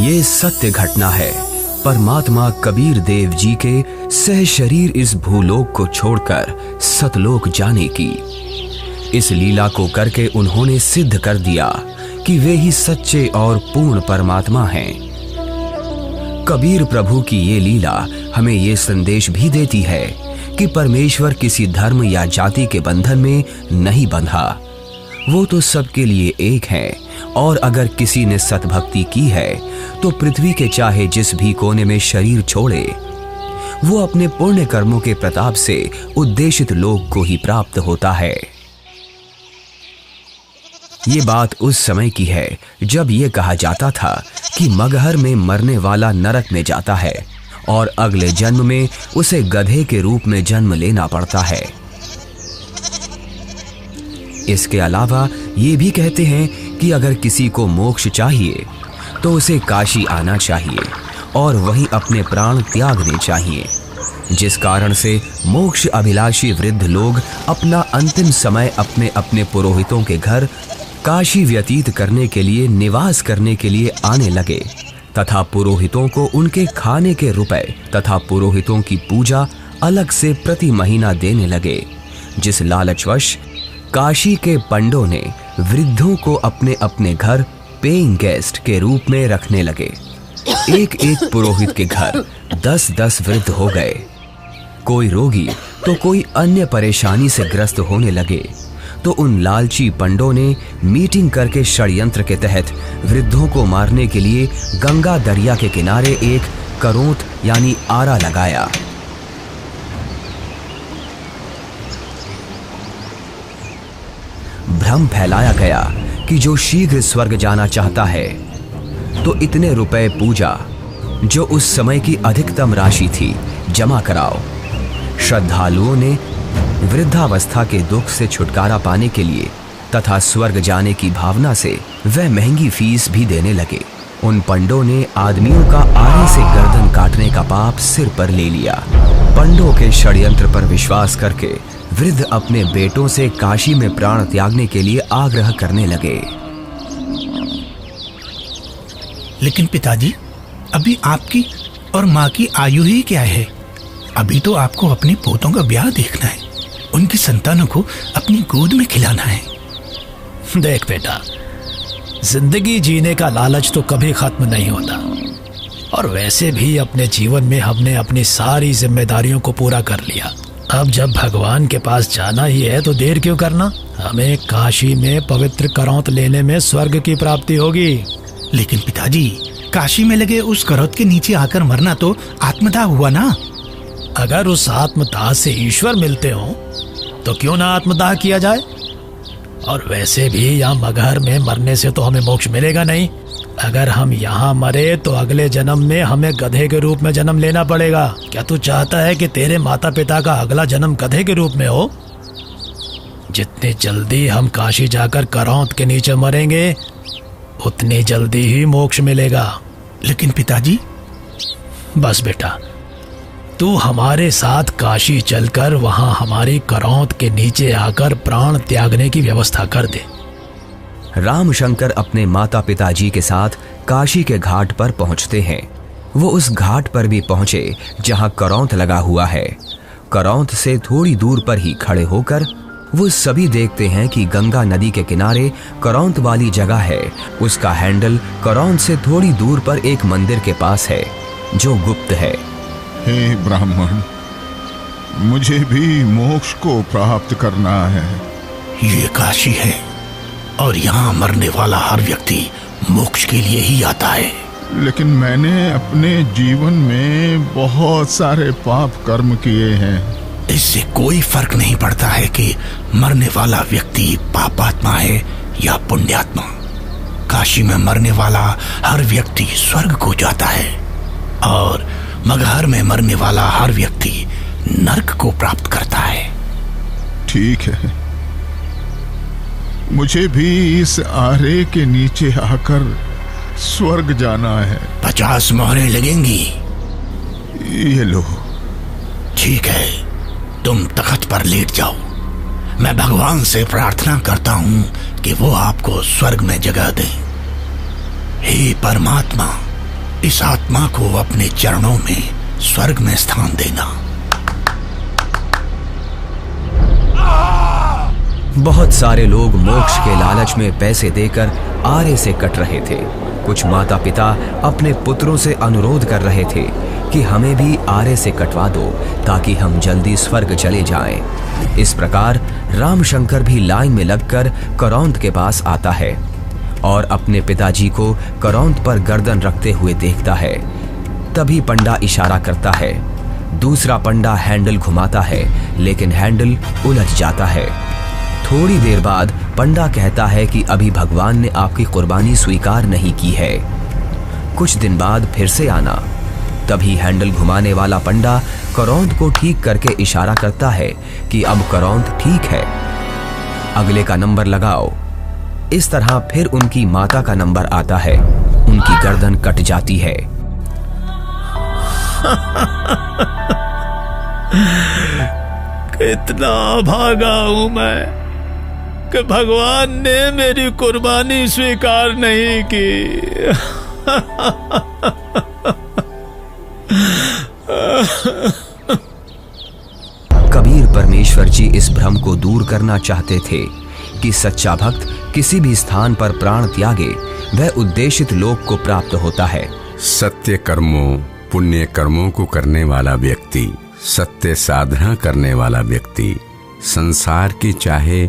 ये सत्य घटना है परमात्मा कबीर देव जी के सह शरीर इस भूलोक को छोड़कर सतलोक जाने की। इस लीला को करके उन्होंने सिद्ध कर दिया कि वे ही सच्चे और पूर्ण परमात्मा हैं। कबीर प्रभु की ये लीला हमें ये संदेश भी देती है कि परमेश्वर किसी धर्म या जाति के बंधन में नहीं बंधा, वो तो सबके लिए एक है। और अगर किसी ने सतभक्ति की है तो पृथ्वी के चाहे जिस भी कोने में शरीर छोड़े, वो अपने पुण्य कर्मों के प्रताप से उद्देशित लोक को ही प्राप्त होता है। ये बात उस समय की है जब ये कहा जाता था कि मगहर में मरने वाला नरक में जाता है और अगले जन्म में उसे गधे के रूप में जन्म लेना पड़ता है। इसके अलावा ये भी कहते हैं कि अगर किसी को मोक्ष चाहिए तो उसे काशी आना चाहिए और वहीं अपने प्राण त्यागने चाहिए, जिस कारण से मोक्ष अभिलाषी वृद्ध लोग अपना अंतिम समय अपने अपने पुरोहितों के घर काशी व्यतीत करने के लिए, निवास करने के लिए आने लगे तथा पुरोहितों को उनके खाने के रुपए तथा पुरोहितों की पूजा अलग से प्रति महीना देने लगे, जिस लालचवश काशी के पंडों ने वृद्धों को अपने अपने घर पेइंग गेस्ट के रूप में रखने लगे। एक एक पुरोहित के घर 10-10 वृद्ध हो गए। कोई रोगी तो कोई अन्य परेशानी से ग्रस्त होने लगे तो उन लालची पंडों ने मीटिंग करके षड्यंत्र के तहत वृद्धों को मारने के लिए गंगा दरिया के किनारे एक करोंत यानी आरा लगाया। भ्रम फैलाया गया कि जो शीघ्र स्वर्ग जाना चाहता है तो इतने रुपए पूजा, जो उस समय की अधिकतम राशि थी, जमा कराओ। श्रद्धालुओं ने वृद्धावस्था के दुख से छुटकारा पाने के लिए तथा स्वर्ग जाने की भावना से वह महंगी फीस भी देने लगे। उन पंडों ने आदमियों का आरे से गर्दन काटने का पाप सिर पर ले लिया। पंडों के षड्यंत्र पर विश्वास करके वृद्ध अपने बेटों से काशी में प्राण त्यागने के लिए आग्रह करने लगे। लेकिन पिताजी, अभी आपकी और माँ की आयु ही क्या है? अभी तो आपको अपने पोतों का ब्याह देखना है, उनकी संतानों को अपनी गोद में खिलाना है। देख बेटा, जिंदगी जीने का लालच तो कभी खत्म नहीं होता, और वैसे भी अपने जीवन में हमने अपनी सारी जिम्मेदारियों को पूरा कर लिया। अब जब भगवान के पास जाना ही है तो देर क्यों करना? हमें काशी में पवित्र करौंत लेने में स्वर्ग की प्राप्ति होगी। लेकिन पिताजी, काशी में लगे उस करौत के नीचे आकर मरना तो आत्मदाह हुआ ना? अगर उस आत्मदाह से ईश्वर मिलते हो तो क्यों ना आत्मदाह किया जाए? और वैसे भी यहाँ मगहर में मरने से तो हमें मोक्ष मिलेगा नहीं। अगर हम यहाँ मरे तो अगले जन्म में हमें गधे के रूप में जन्म लेना पड़ेगा। क्या तू चाहता है कि तेरे माता पिता का अगला जन्म गधे के रूप में हो? जितनी जल्दी हम काशी जाकर करौंत के नीचे मरेंगे उतनी जल्दी ही मोक्ष मिलेगा। लेकिन पिताजी। बस बेटा, तू हमारे साथ काशी चलकर वहां हमारी करौंत के नीचे आकर प्राण त्यागने की व्यवस्था कर दे। रामशंकर अपने माता पिताजी के साथ काशी के घाट पर पहुंचते हैं। वो उस घाट पर भी पहुंचे जहां करौंत लगा हुआ है। करौंत से थोड़ी दूर पर ही खड़े होकर वो सभी देखते हैं कि गंगा नदी के किनारे करौंत वाली जगह है। उसका हैंडल करौंत से थोड़ी दूर पर एक मंदिर के पास है जो गुप्त है। हे ब्राह्मण, मुझे भी मोक्ष को प्राप्त करना है। ये काशी है और यहाँ मरने वाला हर व्यक्ति मोक्ष के लिए ही आता है। लेकिन मैंने अपने जीवन में बहुत सारे पाप कर्म किए हैं। इससे कोई फर्क नहीं पड़ता है कि मरने वाला व्यक्ति पापात्मा है या पुण्यात्मा। काशी में मरने वाला हर व्यक्ति स्वर्ग को जाता है और मगहर में मरने वाला हर व्यक्ति नरक को प्राप्त करता है। ठीक है, मुझे भी इस आरे के नीचे आकर स्वर्ग जाना है। 50 मोहरें लगेंगी। ये लो। ठीक है, तुम तख्त पर लेट जाओ। मैं भगवान से प्रार्थना करता हूँ कि वो आपको स्वर्ग में जगह दे। हे परमात्मा, इस आत्मा को अपने चरणों में स्वर्ग में स्थान देना। बहुत सारे लोग मोक्ष के लालच में पैसे देकर आरे से कट रहे थे। कुछ माता पिता अपने पुत्रों से अनुरोध कर रहे थे कि हमें भी आरे से कटवा दो ताकि हम जल्दी स्वर्ग चले जाएं। इस प्रकार रामशंकर भी लाइन में लगकर करौंद के पास आता है और अपने पिताजी को करौंद पर गर्दन रखते हुए देखता है। तभी पंडा इशारा करता है। दूसरा पंडा हैंडल घुमाता है, लेकिन हैंडल उलझ जाता है। थोड़ी देर बाद पंडा कहता है कि अभी भगवान ने आपकी कुर्बानी स्वीकार नहीं की है, कुछ दिन बाद फिर से आना। तभी हैंडल घुमाने वाला पंडा करौंद को ठीक करके इशारा करता है कि अब करौंद ठीक है, अगले का नंबर लगाओ। इस तरह फिर उनकी माता का नंबर आता है। उनकी गर्दन कट जाती है। कितना भागा हूं मैं कि भगवान ने मेरी कुर्बानी स्वीकार नहीं की। कबीर परमेश्वर जी इस भ्रम को दूर करना चाहते थे कि सच्चा भक्त किसी भी स्थान पर प्राण त्यागे वह उद्देशित लोक को प्राप्त होता है। सत्य कर्मों, पुण्य कर्मों को करने वाला व्यक्ति, सत्य साधना करने वाला व्यक्ति संसार के चाहे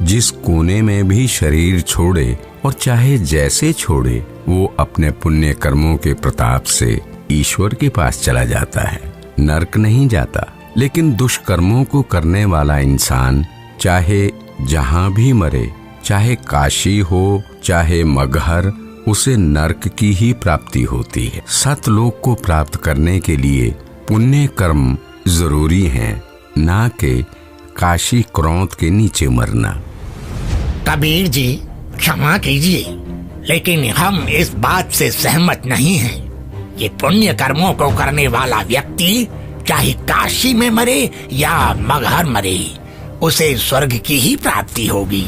जिस कोने में भी शरीर छोड़े और चाहे जैसे छोड़े, वो अपने पुण्य कर्मों के प्रताप से ईश्वर के पास चला जाता है, नरक नहीं जाता। लेकिन दुष्कर्मों को करने वाला इंसान चाहे जहां भी मरे, चाहे काशी हो चाहे मगहर, उसे नरक की ही प्राप्ति होती है। सतलोक को प्राप्त करने के लिए पुण्य कर्म जरूरी हैं, ना कि काशी क्रोध के नीचे मरना। कबीर जी क्षमा कीजिए, लेकिन हम इस बात से सहमत नहीं हैं। ये पुण्य कर्मों को करने वाला व्यक्ति चाहे काशी में मरे या मगहर मरे, उसे स्वर्ग की ही प्राप्ति होगी।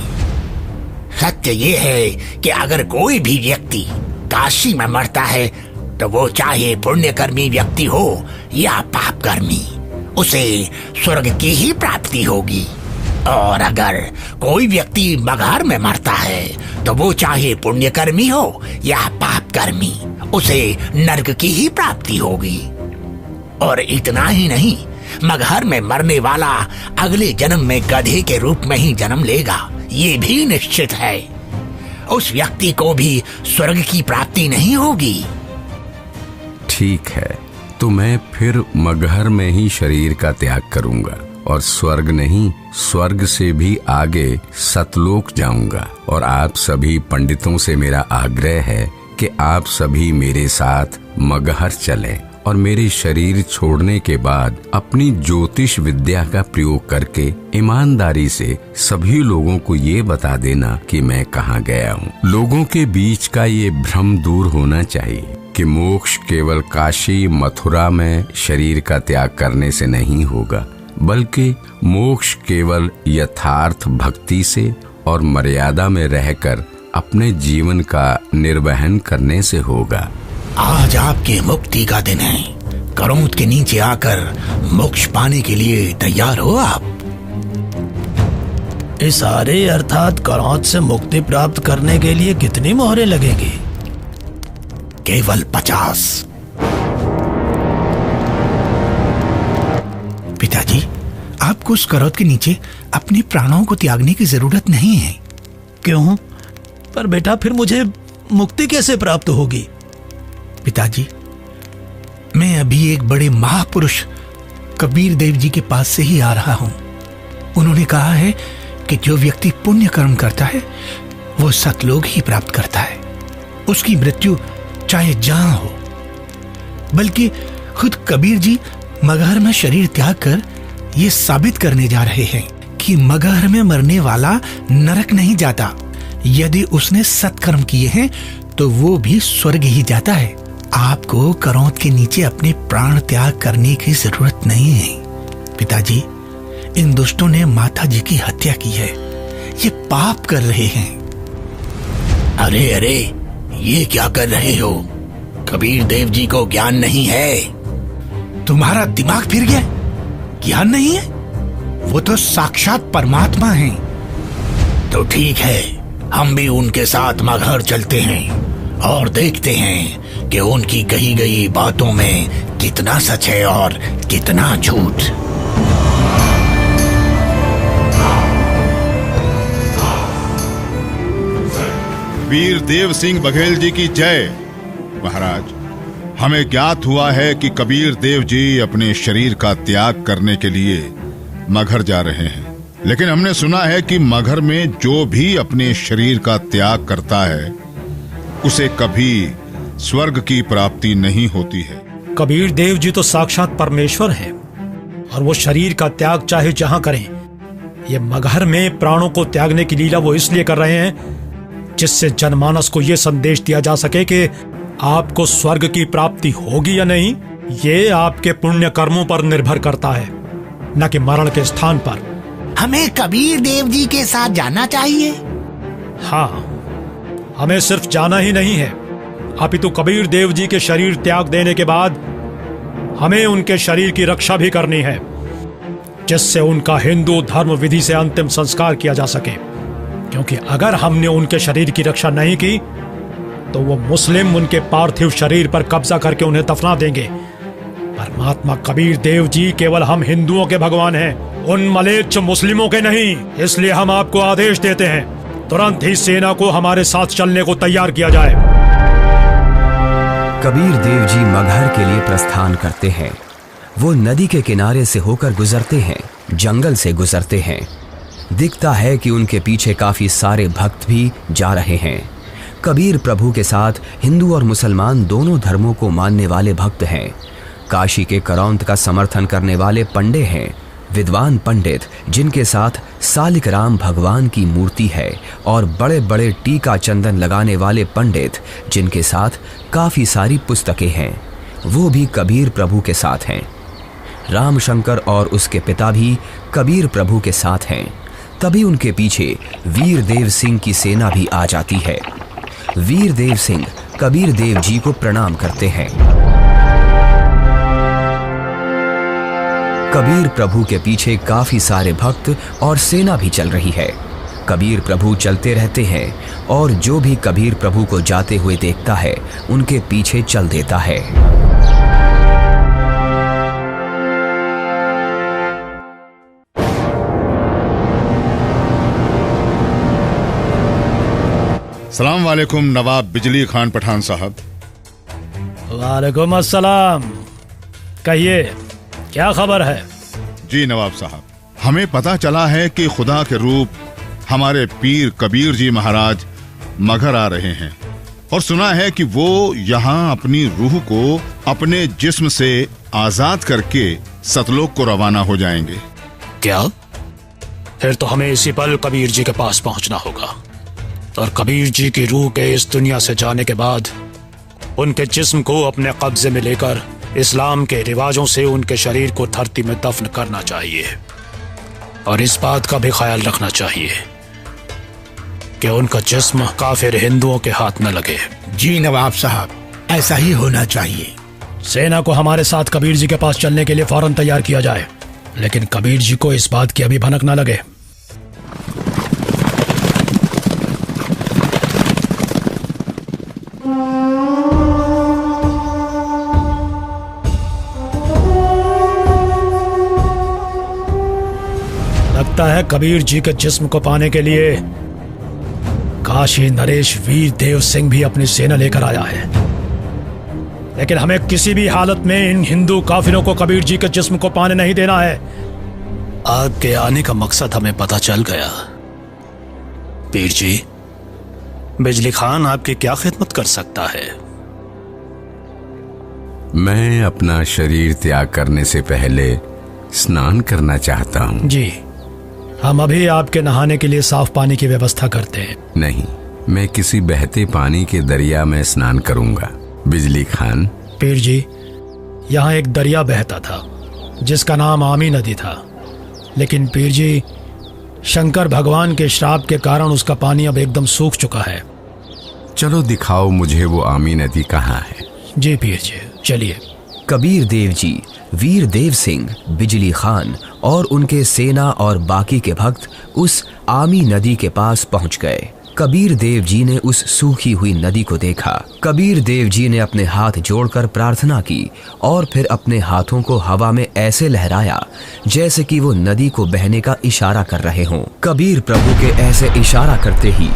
सत्य ये है कि अगर कोई भी व्यक्ति काशी में मरता है तो वो चाहे पुण्यकर्मी व्यक्ति हो या पापकर्मी, उसे स्वर्ग की ही प्राप्ति होगी। और अगर कोई व्यक्ति मगहर में मरता है तो वो चाहे पुण्यकर्मी हो या पापकर्मी, उसे नरक की ही प्राप्ति होगी। और इतना ही नहीं, मगहर में मरने वाला अगले जन्म में गधे के रूप में ही जन्म लेगा, ये भी निश्चित है। उस व्यक्ति को भी स्वर्ग की प्राप्ति नहीं होगी। ठीक है, तो मैं फिर मगहर में ही शरीर का त्याग करूंगा और स्वर्ग नहीं, स्वर्ग से भी आगे सतलोक जाऊंगा। और आप सभी पंडितों से मेरा आग्रह है कि आप सभी मेरे साथ मगहर चलें और मेरे शरीर छोड़ने के बाद अपनी ज्योतिष विद्या का प्रयोग करके ईमानदारी से सभी लोगों को ये बता देना कि मैं कहाँ गया हूँ। लोगों के बीच का ये भ्रम दूर होना चाहिए कि मोक्ष केवल काशी मथुरा में शरीर का त्याग करने से नहीं होगा, बल्कि मोक्ष केवल यथार्थ भक्ति से और मर्यादा में रहकर अपने जीवन का निर्वहन करने से होगा। आज आपके मुक्ति का दिन है। करौंद के नीचे आकर मोक्ष पाने के लिए तैयार हो आप? इस आरे अर्थात करौंद से मुक्ति प्राप्त करने के लिए कितनी मोहरें लगेंगी? केवल 50। पिताजी, आपको उस करौंद के नीचे अपने प्राणों को त्यागने की जरूरत नहीं है। क्यों? पर बेटा फिर मुझे मुक्ति कैसे प्राप्त होगी? पिताजी, मैं अभी एक बड़े महापुरुष कबीर देव जी के पास से ही आ रहा हूं। उन्होंने कहा है कि जो व्यक्ति पुण्य कर्म करता है वो सतलोक ही प्राप्त करता है। उसकी मृत्यु चाहे जहां हो। बल्कि खुद कबीर जी मगहर में शरीर त्याग कर ये साबित करने जा रहे हैं कि मगहर में मरने वाला नरक नहीं जाता। यदि उसने सत्कर्म किए हैं तो वो भी स्वर्ग ही जाता है। आपको करौंद के नीचे अपने प्राण त्याग करने की जरूरत नहीं है। पिताजी, इन दुष्टों ने माता जी की हत्या की है। ये पाप कर रहे हैं। अरे अरे, ये क्या कर रहे हो? कबीर देव जी को ज्ञान नहीं है। तुम्हारा दिमाग फिर गया? ज्ञान नहीं है? वो तो साक्षात परमात्मा हैं। तो ठीक है, हम भी उनके साथ मगहर चलते हैं और देखते हैं कि उनकी कही गई बातों में कितना सच है और कितना झूठ। वीर देव सिंह बघेल जी की जय। महाराज, हमें ज्ञात हुआ है कि कबीर देव जी अपने शरीर का त्याग करने के लिए मगहर जा रहे हैं, लेकिन हमने सुना है कि मगहर में जो भी अपने शरीर का त्याग करता है उसे कभी स्वर्ग की प्राप्ति नहीं होती है। कबीर देव जी तो साक्षात परमेश्वर हैं और वो शरीर का त्याग चाहे जहां करें। ये मगहर में प्राणों को त्यागने की लीला वो इसलिए कर रहे हैं जिससे जनमानस को ये संदेश दिया जा सके कि आपको स्वर्ग की प्राप्ति होगी या नहीं, ये आपके पुण्य कर्मों पर निर्भर करता है, न कि मरण के स्थान पर। हमें कबीर देव जी के साथ जाना चाहिए। हाँ, हमें सिर्फ जाना ही नहीं है, अपितु कबीर देव जी के शरीर त्याग देने के बाद हमें उनके शरीर की रक्षा भी करनी है, जिससे उनका हिंदू धर्म विधि से अंतिम संस्कार किया जा सके। क्योंकि अगर हमने उनके शरीर की रक्षा नहीं की तो वो मुस्लिम उनके पार्थिव शरीर पर कब्जा करके उन्हें दफना देंगे। परमात्मा कबीर देव जी केवल हम हिंदुओं के भगवान हैं, उन मलेच्छ मुस्लिमों के नहीं। इसलिए हम आपको आदेश देते हैं, तुरंत ही सेना को हमारे साथ चलने को तैयार किया जाए। कबीर देव जी मगहर के लिए प्रस्थान करते हैं। वो नदी के किनारे से होकर गुजरते हैं, जंगल से गुजरते हैं। दिखता है कि उनके पीछे काफी सारे भक्त भी जा रहे हैं। कबीर प्रभु के साथ हिंदू और मुसलमान दोनों धर्मों को मानने वाले भक्त हैं। काशी के करौंत का समर्थन करने वाले पंडे हैं, विद्वान पंडित जिनके साथ सालिक राम भगवान की मूर्ति है, और बड़े बड़े टीका चंदन लगाने वाले पंडित जिनके साथ काफी सारी पुस्तकें हैं, वो भी कबीर प्रभु के साथ हैं। रामशंकर और उसके पिता भी कबीर प्रभु के साथ हैं। तभी उनके पीछे वीर देव सिंह की सेना भी आ जाती है। वीर देव सिंह कबीर देव जी को प्रणाम करते हैं। कबीर प्रभु के पीछे काफी सारे भक्त और सेना भी चल रही है। कबीर प्रभु चलते रहते हैं और जो भी कबीर प्रभु को जाते हुए देखता है उनके पीछे चल देता है। सलाम वालेकुम नवाब बिजली खान पठान साहब। वालेकुम अस्सलाम। कहिए, क्या खबर है? जी नवाब साहब, हमें पता चला है कि खुदा के रूप हमारे पीर कबीर जी महाराज मगहर आ रहे हैं, और सुना है कि वो यहाँ अपनी रूह को अपने जिस्म से आजाद करके सतलोक को रवाना हो जाएंगे। क्या? फिर तो हमें इसी पल कबीर जी के पास पहुंचना होगा, और कबीर जी की रूह के इस दुनिया से जाने के बाद उनके जिस्म को अपने कब्जे में लेकर इस्लाम के रिवाजों से उनके शरीर को धरती में दफन करना चाहिए। और इस बात का भी ख्याल रखना चाहिए कि उनका जिस्म काफिर हिंदुओं के हाथ न लगे। जी नवाब साहब, ऐसा ही होना चाहिए। सेना को हमारे साथ कबीर जी के पास चलने के लिए फौरन तैयार किया जाए, लेकिन कबीर जी को इस बात की अभी भनक न लगे। लगता है कबीर जी के जिस्म को पाने के लिए काशी नरेश वीर देव सिंह भी अपनी सेना लेकर आया है, लेकिन हमें किसी भी हालत में इन हिंदू काफिरों को कबीर जी के जिस्म को पाने नहीं देना है। आपके आने का मकसद हमें पता चल गया। पीर जी, बिजली खान आपकी क्या खिदमत कर सकता है? मैं अपना शरीर त्याग करने से पहले स्नान करना चाहता हूँ। जी, हम अभी आपके नहाने के लिए साफ पानी की व्यवस्था करते हैं। नहीं, मैं किसी बहते पानी के दरिया में स्नान करूंगा। बिजली खान। पीर जी, यहाँ एक दरिया बहता था जिसका नाम आमी नदी था, लेकिन पीर जी, शंकर भगवान के श्राप के कारण उसका पानी अब एकदम सूख चुका है। चलो दिखाओ मुझे वो आमी नदी कहाँ है। जी पीर जी, चलिए। कबीर देव जी, वीर देव सिंह, बिजली खान और उनके सेना और बाकी के भक्त उस आमी नदी के पास पहुंच गए। कबीर देव जी ने उस सूखी हुई नदी को देखा। कबीर देव जी ने अपने हाथ जोड़कर प्रार्थना की और फिर अपने हाथों को हवा में ऐसे लहराया जैसे कि वो नदी को बहने का इशारा कर रहे हों। कबीर प्रभु के ऐसे इशारा करते ही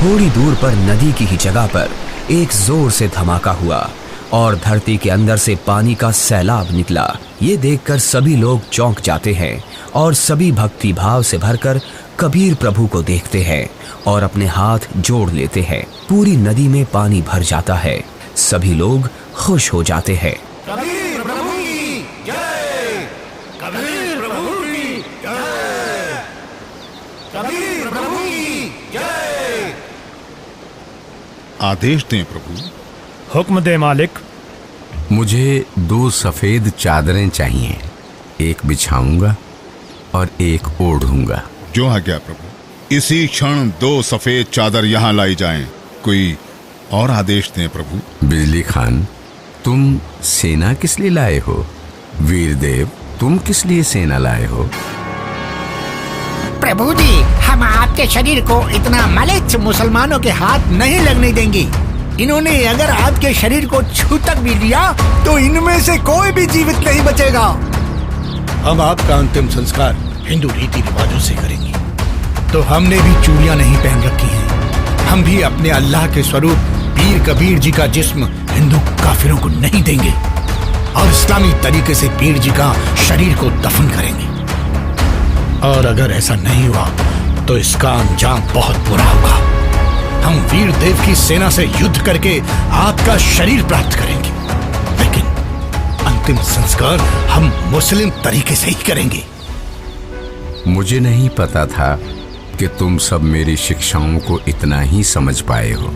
थोड़ी दूर पर नदी की ही जगह पर एक जोर से धमाका हुआ और धरती के अंदर से पानी का सैलाब निकला। ये देखकर सभी लोग चौंक जाते हैं और सभी भक्ति भाव से भरकर कबीर प्रभु को देखते हैं और अपने हाथ जोड़ लेते हैं। पूरी नदी में पानी भर जाता है। सभी लोग खुश हो जाते हैं। कबीर प्रभु की जय, कबीर प्रभु की जय, कबीर प्रभु की जय। आदेश दें प्रभु। हुक्म दे मालिक। मुझे 2 सफेद चादरें चाहिए, एक बिछाऊंगा और एक ओढ़ूंगा। जो आज्ञा प्रभु। इसी क्षण 2 सफेद चादर यहाँ लाई जाएं। कोई और आदेश दें प्रभु। बिजली खान, तुम सेना किस लिए लाए हो? वीर देव, तुम किस लिए सेना लाए हो? प्रभु जी, हम आपके शरीर को इतना मलिच्छ मुसलमानों के हाथ नहीं लगने देंगे। इन्होंने अगर आपके शरीर को छू तक भी लिया तो इनमें से कोई भी जीवित नहीं बचेगा। हम आपका अंतिम संस्कार हिंदू रीति रिवाजों से करेंगे। तो हमने भी चूड़ियां नहीं पहन रखी हैं। हम भी अपने अल्लाह के स्वरूप पीर कबीर जी का जिस्म हिंदू काफिरों को नहीं देंगे और इस्लामी तरीके से पीर जी का शरीर को दफन करेंगे। और अगर ऐसा नहीं हुआ तो इसका अंजाम बहुत बुरा होगा। हम वीर देव की सेना से युद्ध करके आपका शरीर प्राप्त करेंगे, लेकिन अंतिम संस्कार हम मुस्लिम तरीके से ही करेंगे। मुझे नहीं पता था कि तुम सब मेरी शिक्षाओं को इतना ही समझ पाए हो।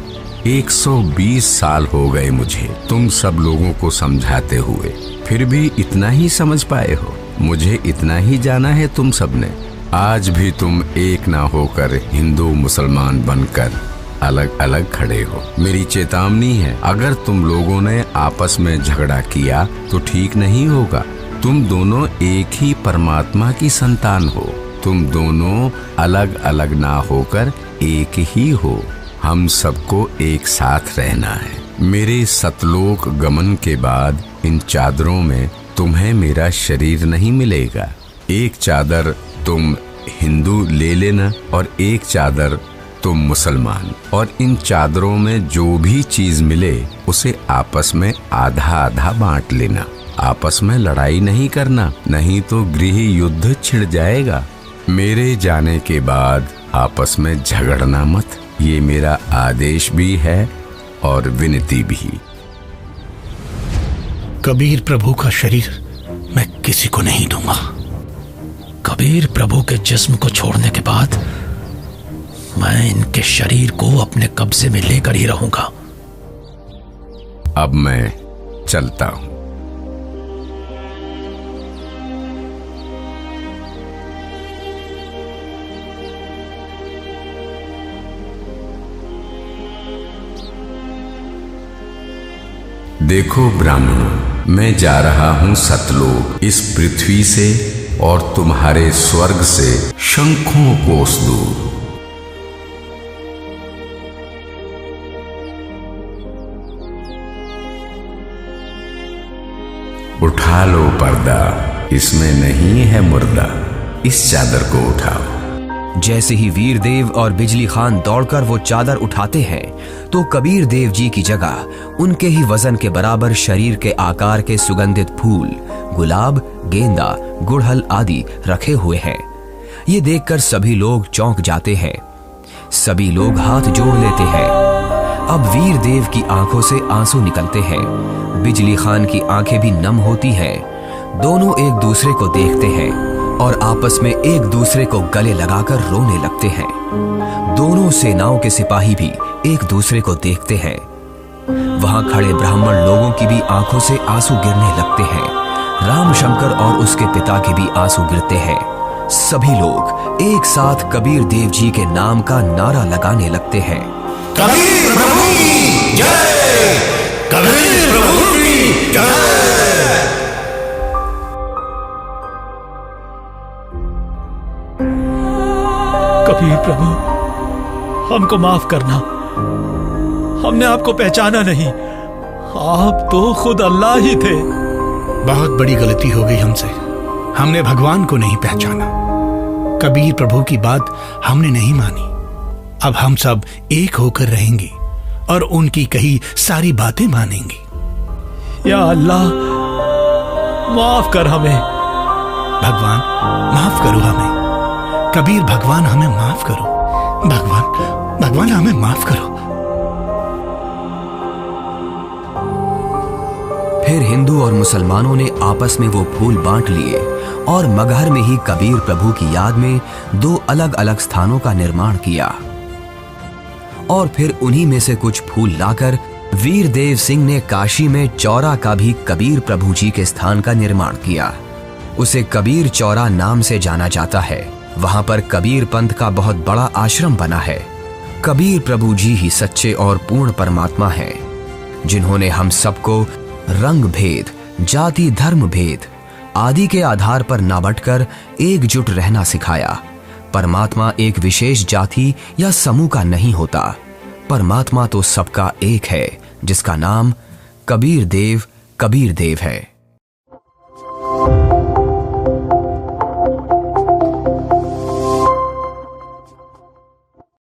120 साल हो गए मुझे तुम सब लोगों को समझाते हुए, फिर भी इतना ही समझ पाए हो। मुझे इतना ही जाना है तुम सब ने। आज भी तुम एक ना होकर हिंदू मुसलमान बनकर अलग अलग खड़े हो। मेरी चेतावनी है, अगर तुम लोगों ने आपस में झगड़ा किया तो ठीक नहीं होगा। तुम दोनों एक ही परमात्मा की संतान हो। तुम दोनों अलग अलग ना होकर एक ही हो। हम सबको एक साथ रहना है। मेरे सतलोक गमन के बाद इन चादरों में तुम्हें मेरा शरीर नहीं मिलेगा। एक चादर तुम हिंदू ले लेना और एक चादर तुम मुसलमान, और इन चादरों में जो भी चीज मिले उसे आपस में आधा आधा बांट लेना। आपस में लड़ाई नहीं करना, नहीं तो गृह युद्ध छिड़ जाएगा। मेरे जाने के बाद आपस में झगड़ना मत, ये मेरा आदेश भी है और विनती भी। कबीर प्रभु का शरीर मैं किसी को नहीं दूंगा। कबीर प्रभु के जिस्म को छोड़ने के बाद मैं इनके शरीर को अपने कब्जे में लेकर ही रहूंगा। अब मैं चलता हूं। देखो ब्राह्मणों, मैं जा रहा हूं सतलोक, इस पृथ्वी से और तुम्हारे स्वर्ग से शंखों कोस दूर। उठा लो पर्दा, इसमें नहीं है मुर्दा, इस चादर को उठाओ। जैसे ही वीर देव और बिजली खान दौड़कर वो चादर उठाते हैं तो कबीर देव जी की जगह उनके ही वजन के बराबर शरीर के आकार के सुगंधित फूल, गुलाब, गेंदा, गुड़हल आदि रखे हुए हैं। ये देखकर सभी लोग चौंक जाते हैं। सभी लोग हाथ जोड़ लेते हैं। अब वीर देव की आंखों से आंसू निकलते हैं। बिजली खान की आंखें भी नम होती हैं। दोनों एक दूसरे को देखते हैं और आपस में एक दूसरे को गले लगाकर रोने लगते हैं। दोनों सेनाओं के सिपाही भी एक दूसरे को देखते हैं। वहां खड़े ब्राह्मण लोगों की भी आंखों से आंसू गिरने लगते हैं। रामशंकर और उसके पिता के भी आंसू गिरते हैं। सभी लोग एक साथ कबीर देव जी के नाम का नारा लगाने लगते हैं। कबीर प्रभु की जय, कबीर प्रभु की जय। कबीर प्रभु, हमको माफ करना, हमने आपको पहचाना नहीं। आप तो खुद अल्लाह ही थे। बहुत बड़ी गलती हो गई हमसे, हमने भगवान को नहीं पहचाना। कबीर प्रभु की बात हमने नहीं मानी। अब हम सब एक होकर रहेंगे और उनकी कही सारी बातें मानेंगे। या अल्लाह, माफ कर हमें। भगवान माफ करो हमें। कबीर भगवान हमें माफ करो। भगवान हमें माफ करो। फिर हिंदू और मुसलमानों ने आपस में वो फूल बांट लिए और मगहर में ही कबीर प्रभु की याद में 2 अलग अलग स्थानों का निर्माण किया। और फिर उन्हीं में से कुछ फूल लाकर वीर देव सिंह ने काशी में चौरा का भी कबीर प्रभु जी के स्थान का निर्माण किया। उसे कबीर चौरा नाम से जाना जाता है। वहां पर कबीर पंथ का बहुत बड़ा आश्रम बना है। कबीर प्रभु जी ही सच्चे और पूर्ण परमात्मा हैं, जिन्होंने हम सबको रंग भेद, जाति धर्म भेद आदि के आधार पर ना बंटकर एकजुट रहना सिखाया। परमात्मा एक विशेष जाति या समूह का नहीं होता। परमात्मा तो सबका एक है, जिसका नाम कबीर देव है।